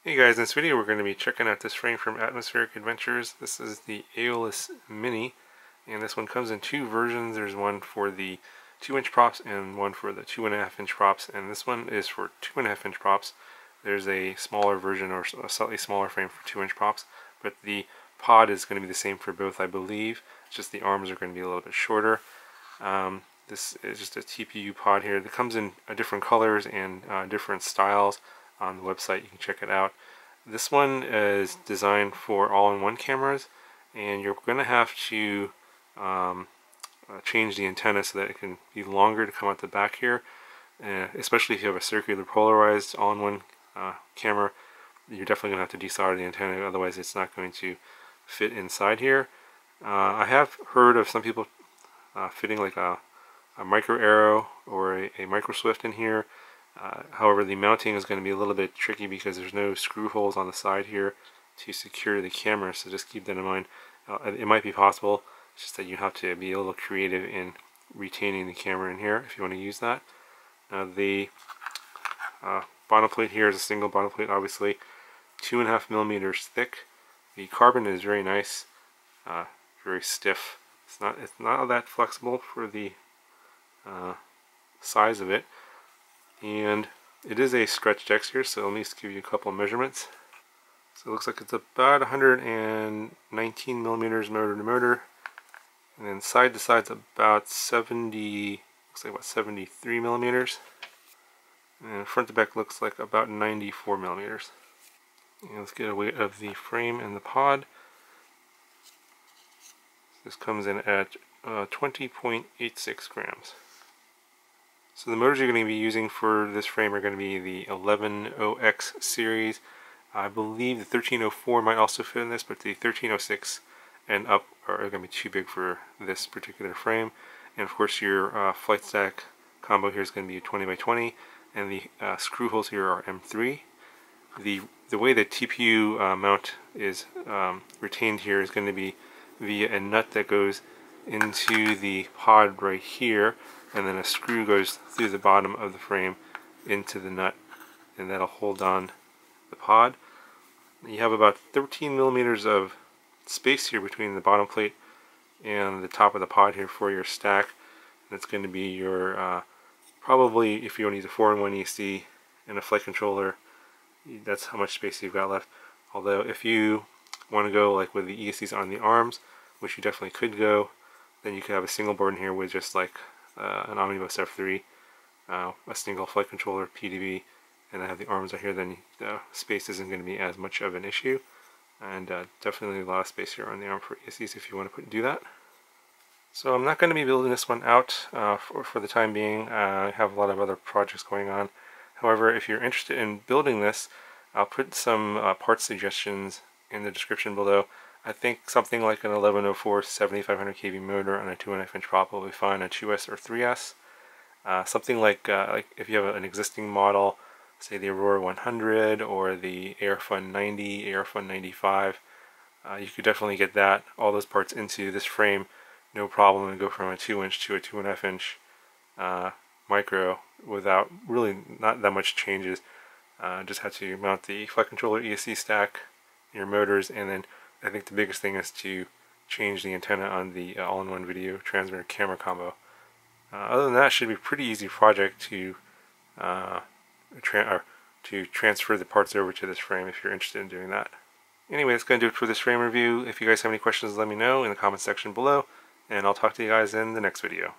Hey guys, in this video we're going to be checking out this frame from Atmospheric Adventures. This is the Aeolus Mini, and this one comes in two versions. There's one for the 2-inch props and one for the 2.5-inch props, and this one is for 2.5-inch props. There's a smaller version or a slightly smaller frame for 2-inch props, but the pod is going to be the same for both, I believe. It's just the arms are going to be a little bit shorter. This is just a TPU pod here that comes in different colors and different styles. On the website you can check it out. This one is designed for all-in-one cameras, and you're going to have to change the antenna so that it can be longer to come out the back here, especially if you have a circular polarized all-in-one camera. You're definitely going to have to desolder the antenna, otherwise it's not going to fit inside here. I have heard of some people fitting like a micro arrow or a micro swift in here. However, the mounting is going to be a little bit tricky because there's no screw holes on the side here to secure the camera, so just keep that in mind. It might be possible, it's just that you have to be a little creative in retaining the camera in here if you want to use that. The bottom plate here is a single bottom plate, obviously 2.5 millimeters thick. The carbon is very nice, very stiff. It's not that flexible for the size of it. And it is a stretched X here, so let me just give you a couple of measurements. So it looks like it's about 119 millimeters motor to motor, and then side to side it's about 70, looks like about 73 millimeters, and front to back looks like about 94 millimeters. And let's get a weight of the frame and the pod. This comes in at 20.86 grams. So the motors you're going to be using for this frame are going to be the 110X series. I believe the 1304 might also fit in this, but the 1306 and up are going to be too big for this particular frame. And of course your flight stack combo here is going to be 20x20, and the screw holes here are M3. The way the TPU mount is retained here is going to be via a nut that goes into the pod right here, and then a screw goes through the bottom of the frame into the nut, and that'll hold on the pod. You have about 13 millimeters of space here between the bottom plate and the top of the pod here for your stack. That's going to be your probably, if you want to use a 4-in-1 ESC and a flight controller, that's how much space you've got left. Although if you want to go like with the ESCs on the arms, which you definitely could go, then you could have a single board in here with just like an Omnibus F3, a single flight controller, PDB, and I have the arms right here. Then the space isn't going to be as much of an issue, and definitely a lot of space here on the arm for ESCs if you want to do that. So I'm not going to be building this one out for the time being. I have a lot of other projects going on. However, if you're interested in building this, I'll put some part suggestions in the description below. I think something like an 1104 7500 kV motor on a 2.5-inch prop will be fine on 2S or 3S. Something like if you have an existing model, say the Aurora 100 or the Airfun 90, Airfun 95, you could definitely get all those parts into this frame, no problem, and go from a 2-inch to a 2.5-inch micro without really not that much changes. Just have to mount the flight controller ESC stack, your motors, and then I think the biggest thing is to change the antenna on the all-in-one video transmitter camera combo. Other than that, it should be a pretty easy project to transfer the parts over to this frame if you're interested in doing that. Anyway, that's going to do it for this frame review. If you guys have any questions, let me know in the comment section below, and I'll talk to you guys in the next video.